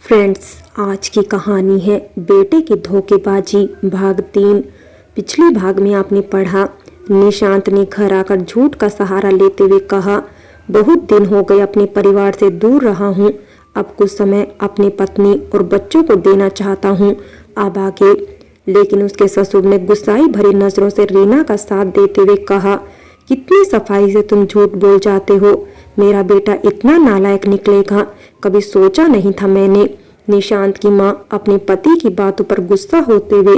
Friends, आज की कहानी है बेटे की धोखेबाजी भाग 3। पिछले भाग में आपने पढ़ा, निशांत ने घर आकर झूठ का सहारा लेते हुए कहा, बहुत दिन हो गए अपने परिवार से दूर रहा हूँ, अब कुछ समय अपनी पत्नी और बच्चों को देना चाहता हूँ, अब आगे। लेकिन उसके ससुर ने गुस्साई भरी नजरों से रीना का साथ देते हुए कहा, कितनी सफाई से तुम झूठ बोल जाते हो, मेरा बेटा इतना नालायक निकलेगा कभी सोचा नहीं था मैंने। निशांत की माँ अपने पति की बातों पर गुस्सा होते हुए,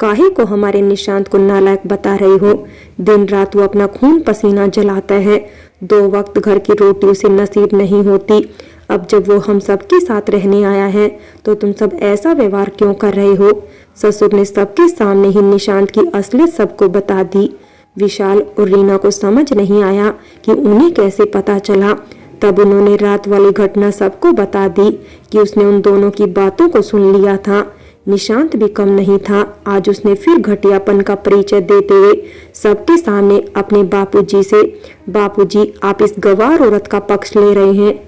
काहे को हमारे निशांत को नालायक बता रही हो, दिन रात वो अपना खून पसीना जलाता है, 2 वक्त घर की रोटी उसे नसीब नहीं होती, अब जब वो हम सबके साथ रहने आया है तो तुम सब ऐसा व्यवहार क्यों कर रहे हो। ससुर ने सबके सामने ही निशांत की असलियत सबको बता दी। विशाल और रीना को समझ नहीं आया कि उन्हें कैसे पता चला। तब उन्होंने रात वाली घटना सबको बता दी कि उसने उन दोनों की बातों को सुन लिया था। निशांत भी कम नहीं था, आज उसने फिर घटियापन का परिचय देते हुए सबके सामने अपने बापूजी से, बापूजी आप इस गवार औरत का पक्ष ले रहे हैं,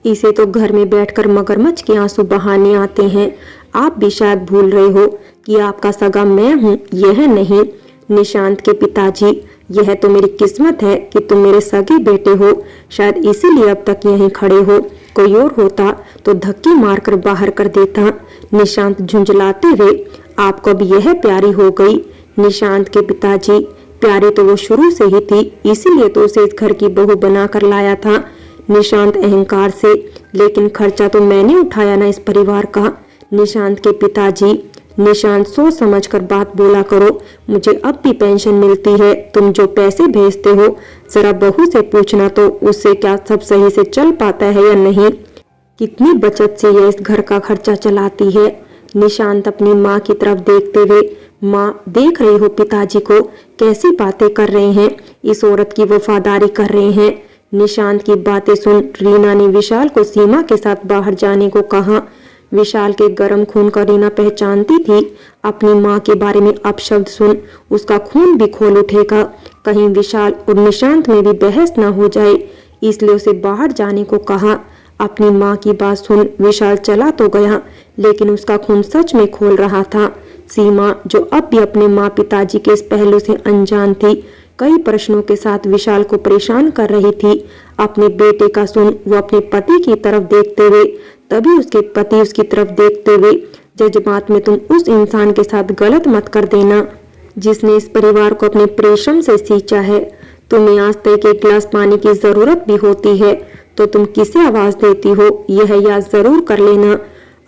इसे तो घर में बैठकर मगरमच्छ के आंसू बहाने आते हैं, आप भी शायद भूल रहे हो कि आपका सगा मैं हूँ, यह नहीं। निशांत के पिताजी, यह तो मेरी किस्मत है कि तुम मेरे सगे बेटे हो, शायद इसीलिए अब तक यहीं खड़े हो, कोई और होता तो धक्के मारकर बाहर कर देता। निशांत झुंझलाते हुए, आपको अब यह प्यारी हो गई। निशांत के पिताजी, प्यारी तो वो शुरू से ही थी, इसीलिए तो उसे इस घर की बहू बनाकर लाया था। निशांत अहंकार से, लेकिन खर्चा तो मैंने उठाया ना इस परिवार का। निशांत के पिताजी, निशांत सोच समझकर बात बोला करो, मुझे अब भी पेंशन मिलती है, तुम जो पैसे भेजते हो जरा बहू से पूछना तो उससे क्या सब सही से चल पाता है या नहीं, कितनी बचत से यह इस घर का खर्चा चलाती है। निशांत अपनी माँ की तरफ देखते हुए, माँ देख रही हो पिताजी को कैसी बातें कर रहे हैं, इस औरत की वफादारी कर रहे हैं। निशांत की बातें सुन रीना ने विशाल को सीमा के साथ बाहर जाने को कहा। विशाल के गर्म खून का रीना पहचानती थी, अपनी माँ के बारे में अपशब्द सुन उसका खून भी खोल उठेगा, कहीं विशाल और निशांत में भी बहस न हो जाए, इसलिए उसे बाहर जाने को कहा। अपनी माँ की बात सुन विशाल चला तो गया, लेकिन उसका खून सच में खोल रहा था। सीमा, जो अब भी अपने माँ पिताजी के इस पहलू से अनजान थी, कई प्रश्नों के साथ विशाल को परेशान कर रही थी। अपने बेटे का सुन वो अपने पति की तरफ देखते हुए, तभी उसके पति उसकी तरफ देखते हुए, जज्बात में तुम उस इंसान के साथ गलत मत कर देना जिसने इस परिवार को अपने प्रेम से सींचा है। तुम्हें आज तक एक गिलास पानी की जरूरत भी होती है तो तुम किसे आवाज देती हो, यह याद जरूर कर लेना।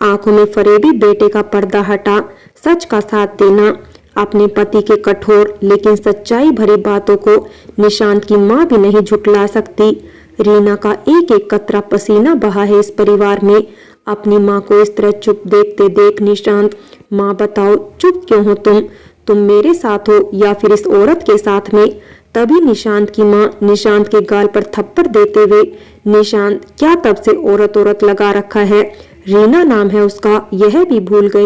आंखों में फरेबी बेटे का पर्दा हटा, सच का साथ देना। अपने पति के कठोर लेकिन सच्चाई भरी बातों को निशांत की माँ भी नहीं झुठला सकती। रीना का एक एक कतरा पसीना बहा है इस परिवार में। अपनी माँ को इस तरह चुप देखते देख निशांत, माँ बताओ चुप क्यों हो तुम मेरे साथ हो या फिर इस औरत के साथ में। तभी निशांत की माँ निशांत के गाल पर थप्पड़ देते हुए, निशांत क्या तब से औरत औरत लगा रखा है, रीना नाम है उसका, यह भी भूल गए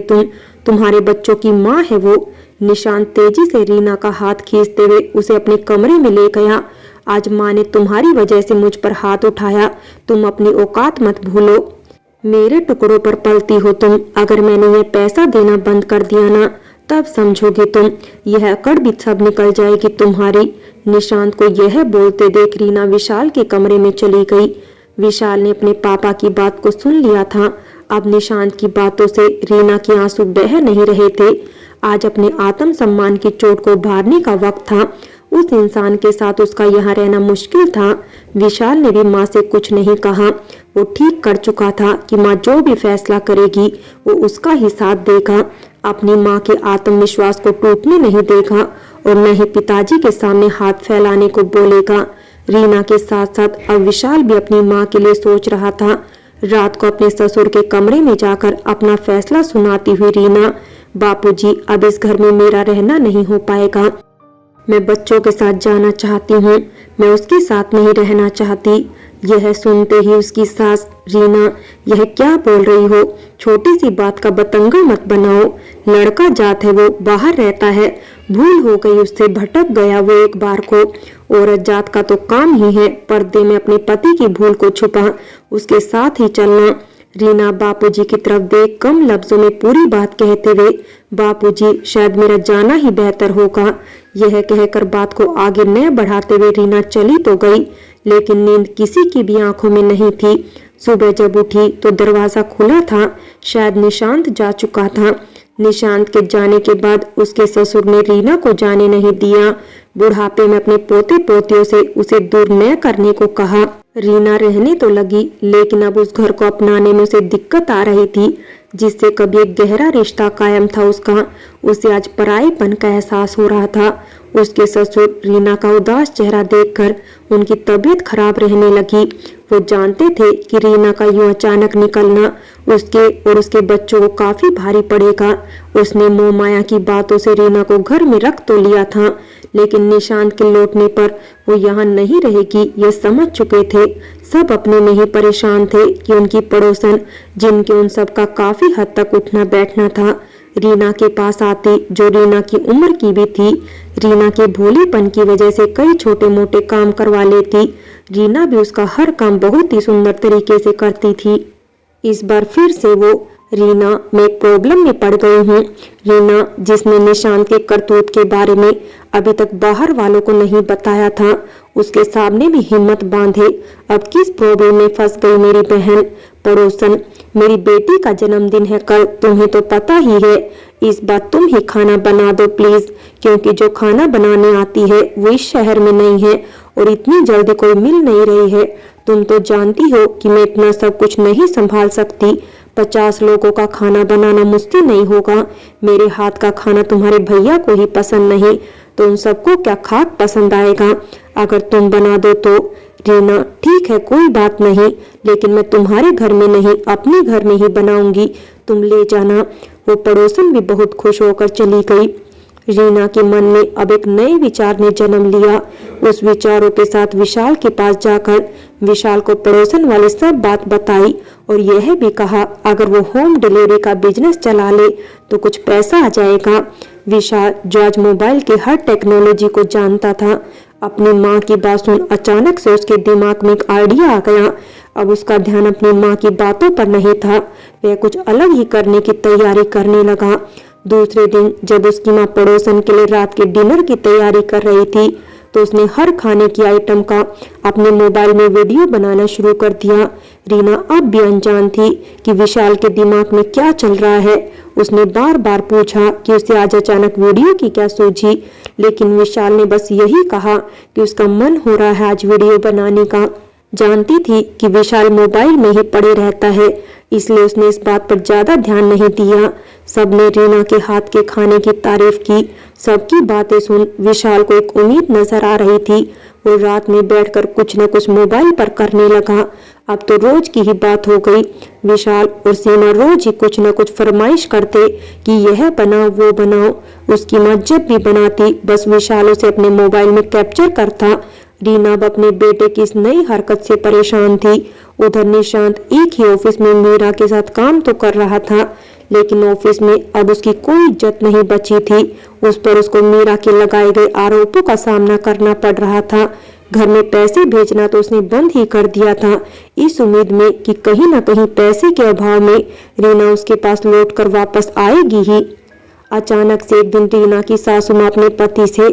तुम्हारे बच्चों की माँ है वो। निशांत तेजी से रीना का हाथ खींचते हुए उसे अपने कमरे में ले गया। आज माँ ने तुम्हारी वजह से मुझ पर हाथ उठाया, तुम अपनी औकात मत भूलो, मेरे टुकड़ों पर पलती हो तुम, अगर मैंने ये पैसा देना बंद कर दिया ना तब समझोगे तुम, यह अकड़ भी सब निकल जाएगी तुम्हारी। निशांत को यह बोलते देख रीना विशाल के कमरे में चली गई। विशाल ने अपने पापा की बात को सुन लिया था, अब निशांत की बातों से रीना के आंसू बह नहीं रहे थे। आज अपने आत्म सम्मान की चोट को उभारने का वक्त था, उस इंसान के साथ उसका यहाँ रहना मुश्किल था। विशाल ने भी माँ से कुछ नहीं कहा, वो ठीक कर चुका था कि माँ जो भी फैसला करेगी वो उसका ही साथ देगा, अपनी माँ के आत्मविश्वास को टूटने नहीं देगा और न ही पिताजी के सामने हाथ फैलाने को बोलेगा। रीना के साथ साथ अब विशाल भी अपनी माँ के लिए सोच रहा था। रात को अपने ससुर के कमरे में जाकर अपना फैसला सुनाती हुई रीना, बापूजी अब इस घर में मेरा रहना नहीं हो पाएगा, मैं बच्चों के साथ जाना चाहती हूँ, मैं उसके साथ नहीं रहना चाहती। यह सुनते ही उसकी सास, रीना यह क्या बोल रही हो, छोटी सी बात का बतंगा मत बनाओ, लड़का जात है वो बाहर रहता है, भूल हो गई उससे, भटक गया वो एक बार को, औरत जात का तो काम ही है पर्दे में अपने पति की भूल को छुपा उसके साथ ही चलना। रीना बापूजी की तरफ देख कम लफ्जों में पूरी बात कहते हुए, बापूजी शायद मेरा जाना ही बेहतर होगा। यह कहकर बात को आगे न बढ़ाते हुए रीना चली तो गई, लेकिन नींद किसी की भी आंखों में नहीं थी। सुबह जब उठी तो दरवाजा खुला था, शायद निशांत जा चुका था। निशांत के जाने के बाद उसके ससुर ने रीना को जाने नहीं दिया। बुढ़ापे में अपने पोते पोतियों से उसे दूर न करने को कहा। रीना रहने तो लगी, लेकिन अब उस घर को अपनाने में उसे दिक्कत आ रही थी। जिससे कभी एक गहरा रिश्ता कायम था उसका, उसे आज परायेपन का एहसास हो रहा था। उसके ससुर रीना का उदास चेहरा देखकर उनकी तबीयत खराब रहने लगी। वो जानते थे कि रीना का यूं अचानक निकलना उसके और उसके बच्चों को काफी भारी पड़ेगा। उसने मोह माया की बातों से रीना को घर में रख तो लिया था, लेकिन निशांत के लौटने पर वो यहाँ नहीं रहेगी ये समझ चुके थे। सब अपने में ही परेशान थे कि उनकी पड़ोसन, जिनके उन सब का काफी हद तक उठना बैठना था, रीना के पास आती, जो रीना की उम्र की भी थी। रीना के भोलेपन की वजह से कई छोटे मोटे काम करवा लेती। रीना भी उसका हर काम बहुत ही सुंदर तरीके से करती थी। इस बार फिर से वो, रीना मैं एक प्रॉब्लम में पड़ गई हूँ। रीना, जिसने निशांत के करतूत के बारे में अभी तक बाहर वालों को नहीं बताया था, उसके सामने भी हिम्मत बांधे। अब किस प्रॉब्लम में फंस गई मेरी बहन। पड़ोसन, मेरी बेटी का जन्मदिन है कल, तुम्हें तो पता ही है। इस बार तुम ही खाना बना दो प्लीज, क्योंकि जो खाना बनाने आती है वो इस शहर में नहीं है और इतनी जल्दी कोई मिल नहीं रही है। तुम तो जानती हो कि मैं इतना सब कुछ नहीं संभाल सकती। 50 लोगों का खाना बनाना मुश्किल नहीं होगा। मेरे हाथ का खाना तुम्हारे भैया को ही पसंद नहीं तो उन सबको क्या खाक पसंद आएगा। अगर तुम बना दो तो। रीना, ठीक है कोई बात नहीं, लेकिन मैं तुम्हारे घर में नहीं अपने घर में ही बनाऊंगी, तुम ले जाना। वो पड़ोसन भी बहुत खुश होकर चली गई। रीना के मन में अब एक नए विचार ने जन्म लिया। उस विचारों के साथ विशाल के पास जाकर विशाल को पड़ोसन वाली सब बात बताई और यह भी कहा अगर वो होम डिलीवरी का बिजनेस चला ले तो कुछ पैसा आ जाएगा। विशाल, जो आज मोबाइल की हर टेक्नोलॉजी को जानता था, अपनी माँ की बात सुन अचानक से उसके दिमाग में एक आइडिया आ गया। अब उसका ध्यान अपनी माँ की बातों पर नहीं था, वह कुछ अलग ही करने की तैयारी करने लगा। दूसरे दिन जब उसकी माँ पड़ोसन के लिए रात के डिनर की तैयारी कर रही थी, तो उसने हर खाने की आइटम का अपने मोबाइल में वीडियो बनाना शुरू कर दिया। रीना अब भी अनजान थी कि विशाल के दिमाग में क्या चल रहा है। उसने बार बार पूछा कि उसे आज अचानक वीडियो की क्या सूझी, लेकिन विशाल ने बस यही कहा कि उसका मन हो रहा है आज वीडियो बनाने का। जानती थी कि विशाल मोबाइल में ही पड़े रहता है, इसलिए उसने इस बात पर ज्यादा ध्यान नहीं दिया। सबने रीना के हाथ के खाने की तारीफ की। सबकी बातें सुन विशाल को एक उम्मीद नजर आ रही थी। वो रात में बैठकर कुछ न कुछ मोबाइल पर करने लगा। अब तो रोज की ही बात हो गई। विशाल और सीमा रोज ही कुछ न कुछ फरमाइश करते कि यह बनाओ वो बनाओ। उसकी माँ जब भी बनाती बस विशाल उसे अपने मोबाइल में कैप्चर करता। रीना अब अपने बेटे की इस नई हरकत से परेशान थी। उधर निशांत एक ही ऑफिस में मीरा के साथ काम तो कर रहा था, लेकिन ऑफिस में अब उसकी कोई इज्जत नहीं बची थी। उस पर उसको मीरा के लगाए गए आरोपों का सामना करना पड़ रहा था। घर में पैसे भेजना तो उसने बंद ही कर दिया था, इस उम्मीद में कि कहीं न कहीं पैसे के अभाव में रीना उसके पास लौट कर वापस आएगी ही। अचानक से एक दिन रीना की सासू माँ अपने पति से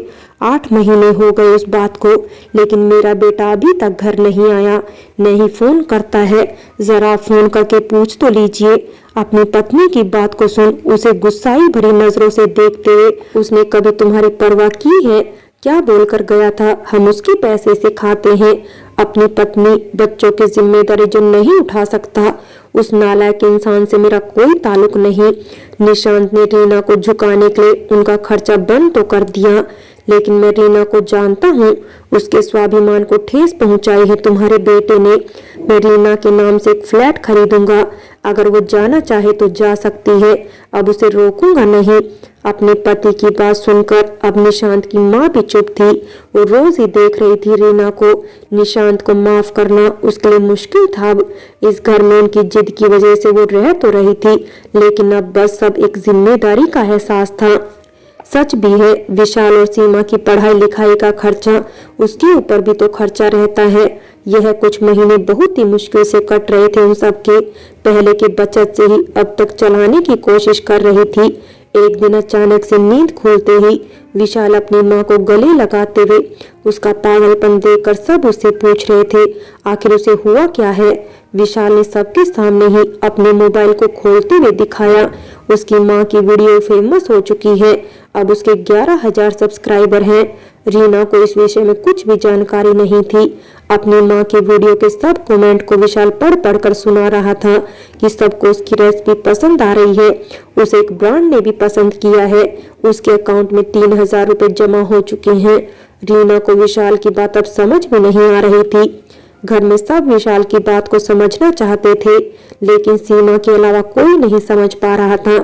8 महीने हो गए उस बात को, लेकिन मेरा बेटा अभी तक घर नहीं आया, नहीं फोन करता है, जरा फोन करके पूछ तो लीजिए। अपनी पत्नी की बात को सुन उसे गुस्साई भरी नजरों से देखते हुए, उसने कभी तुम्हारी परवाह की है? क्या बोलकर गया था हम उसके पैसे से खाते हैं? अपनी पत्नी बच्चों की जिम्मेदारी जो नहीं उठा सकता, उस नालायक इंसान से मेरा कोई ताल्लुक नहीं। निशांत ने रीना को झुकाने के लिए उनका खर्चा बंद तो कर दिया, लेकिन मैं रीना को जानता हूँ, उसके स्वाभिमान को ठेस पहुंचाई है तुम्हारे बेटे ने। मैं रीना के नाम से एक फ्लैट खरीदूंगा, अगर वो जाना चाहे तो जा सकती है, अब उसे रोकूंगा नहीं। अपने पति की बात सुनकर अब निशांत की माँ भी चुप थी। वो रोज ही देख रही थी रीना को। निशांत को माफ करना उसके लिए मुश्किल था। अब इस घर में उनकी जिद की वजह से वो रह तो रही थी, लेकिन अब बस सब एक जिम्मेदारी का एहसास था। सच भी है, विशाल और सीमा की पढ़ाई लिखाई का खर्चा उसके ऊपर भी तो खर्चा रहता है। यह कुछ महीने बहुत ही मुश्किल से कट रहे थे उन सबके। पहले की बचत से ही अब तक चलाने की कोशिश कर रही थी। एक दिन अचानक से नींद खुलते ही विशाल अपनी माँ को गले लगाते हुए उसका पागलपन देखकर सब उससे पूछ रहे थे आखिर उसे हुआ क्या है। विशाल ने सबके सामने ही अपने मोबाइल को खोलते हुए दिखाया। उसकी माँ की वीडियो फेमस हो चुकी है, अब उसके 11,000 सब्सक्राइबर हैं। रीना को इस विषय में कुछ भी जानकारी नहीं थी। अपनी माँ की वीडियो के सब कमेंट को विशाल पढ़ पढ़ कर सुना रहा था कि सबको उसकी रेसिपी पसंद आ रही है। उसे एक ब्रांड ने भी पसंद किया है। उसके अकाउंट में 3,000 रुपए जमा हो चुके हैं। रीना को विशाल की बात अब समझ में नहीं आ रही थी। घर में सब विशाल की बात को समझना चाहते थे, लेकिन सीमा के अलावा कोई नहीं समझ पा रहा था।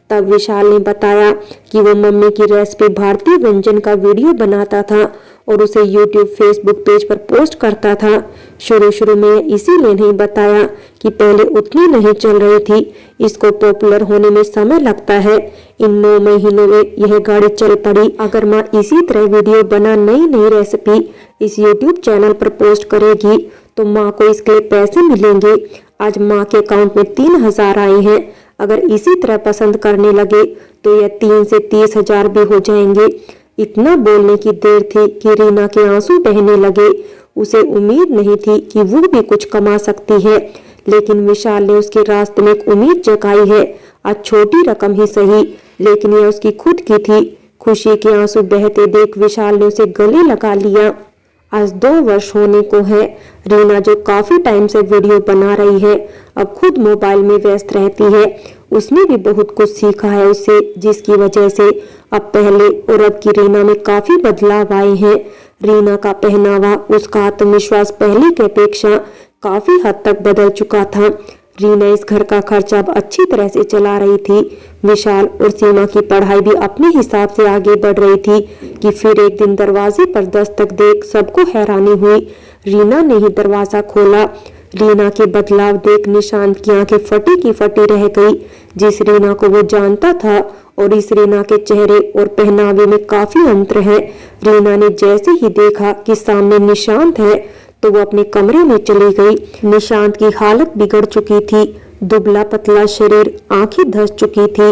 तब विशाल ने बताया कि वो मम्मी की रेसिपी भारतीय व्यंजन का वीडियो बनाता था और उसे यूट्यूब फेसबुक पेज पर पोस्ट करता था। शुरू में इसीलिए नहीं बताया कि पहले उतनी नहीं चल रही थी। इसको पॉपुलर होने में समय लगता है। इन 9 महीनों में यह गाड़ी चल पड़ी। अगर माँ इसी तरह वीडियो बना नई रेसिपी इस यूट्यूब चैनल पर पोस्ट करेगी तो माँ को इसके लिए पैसे मिलेंगे। आज माँ के अकाउंट में 3,000 आए हैं। अगर इसी तरह पसंद करने लगे तो यह 3 से 30,000 भी हो जाएंगे। इतना बोलने की देर थी कि रीना के आंसू बहने लगे। उसे उम्मीद नहीं थी कि वो भी कुछ कमा सकती है, लेकिन विशाल ने उसके रास्ते में एक उम्मीद जगाई है। आज छोटी रकम ही सही, लेकिन यह उसकी खुद की थी। खुशी के आंसू बहते देख विशाल ने उसे गले लगा लिया। आज 2 वर्ष होने को है। रीना जो काफी टाइम से वीडियो बना रही है, अब खुद मोबाइल में व्यस्त रहती है। उसने भी बहुत कुछ सीखा है उससे, जिसकी वजह से अब पहले और अब की रीना में काफी बदलाव आए हैं। रीना का पहनावा, उसका आत्मविश्वास पहले की अपेक्षा काफी हद तक बदल चुका था। रीना इस घर का खर्चा अब अच्छी तरह से चला रही थी। विशाल और सीमा की पढ़ाई भी अपने हिसाब से आगे बढ़ रही थी कि फिर एक दिन दरवाजे पर दस्तक देख सबको हैरानी हुई। रीना ने ही दरवाजा खोला। रीना के बदलाव देख निशांत की आंखें फटी की फटी रह गई। जिस रीना को वो जानता था और इस रीना के चेहरे और पहनावे में काफी अंतर है। रीना ने जैसे ही देखा कि सामने निशांत है तो वो अपने कमरे में चली गई। निशांत की हालत बिगड़ चुकी थी। दुबला पतला शरीर, आंखें धंस चुकी थी।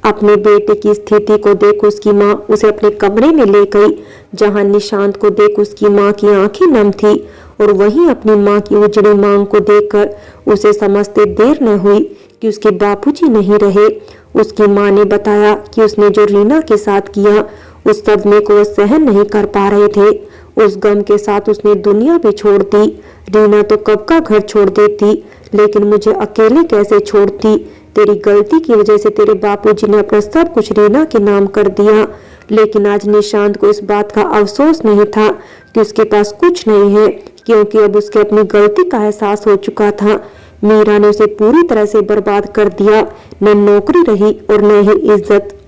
अपने बेटे की स्थिति को देख उसकी माँ उसे अपने कमरे में ले गई, जहां निशांत को देख उसकी माँ की आंखें नम थी और वहीं अपनी माँ की उजड़ी मांग को देखकर उसे समझते देर न हुई कि उसके बापूजी नहीं रहे। उसकी माँ ने बताया कि उसने जो रीना के साथ किया, उस सदमे को वो सहन नहीं कर पा रहे थे। उस गम के साथ उसने दुनिया भी छोड़ दी। रीना तो कब का घर छोड़ देती, लेकिन मुझे अकेले कैसे छोड़ती। तेरी गलती की वजह से तेरे बापूजी ने अपना सब कुछ रीना के नाम कर दिया। लेकिन आज निशांत को इस बात का अफसोस नहीं था कि उसके पास कुछ नहीं है, क्योंकि अब उसके अपनी गलती का एहसास हो चुका था। मीरा ने उसे पूरी तरह से बर्बाद कर दिया। न नौकरी रही और न ही इज्जत।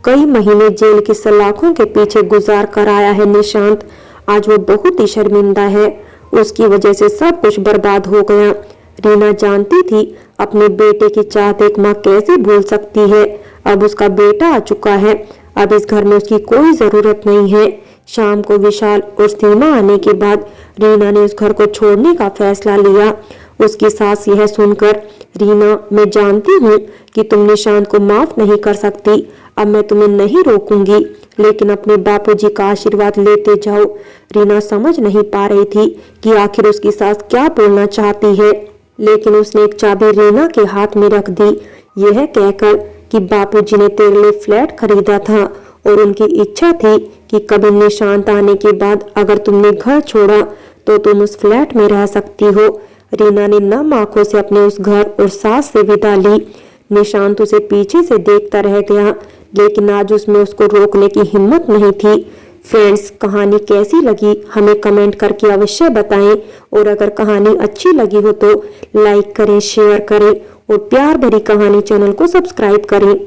कई महीने जेल की सलाखों के पीछे गुजार कर आया है निशांत। आज वो बहुत ही शर्मिंदा है। उसकी वजह से सब कुछ बर्बाद हो गया। रीना जानती थी अपने बेटे की चाहत एक माँ कैसे भूल सकती है। अब उसका बेटा आ चुका है। अब इस घर में उसकी कोई जरूरत नहीं है। शाम को विशाल और सीमा आने के बाद रीना ने उस घर को छोड़ने का फैसला लिया। उसकी सास यह सुनकर, रीना, मैं जानती हूँ कि तुम निशांत को माफ नहीं कर सकती। अब मैं तुम्हें नहीं रोकूंगी, लेकिन अपने बापूजी का आशीर्वाद लेते जाओ। रीना समझ नहीं पा रही थी कि आखिर उसकी सास क्या बोलना चाहती है, लेकिन उसने एक चाबी रीना के हाथ में रख दी, यह कहकर कि बापूजी ने तेरे लिए फ्लैट खरीदा था और उनकी इच्छा थी कि कभी निशांत आने के बाद अगर तुमने घर छोड़ा तो तुम उस फ्लैट में रह सकती हो। रीना ने नम आंखों से अपने उस घर और सास से विदा ली। निशांत उसे पीछे से देखता रह गया, लेकिन आज उसमें उसको रोकने की हिम्मत नहीं थी। फ्रेंड्स, कहानी कैसी लगी हमें कमेंट करके अवश्य बताएं, और अगर कहानी अच्छी लगी हो तो लाइक करें, शेयर करें और प्यार भरी कहानी चैनल को सब्सक्राइब करें।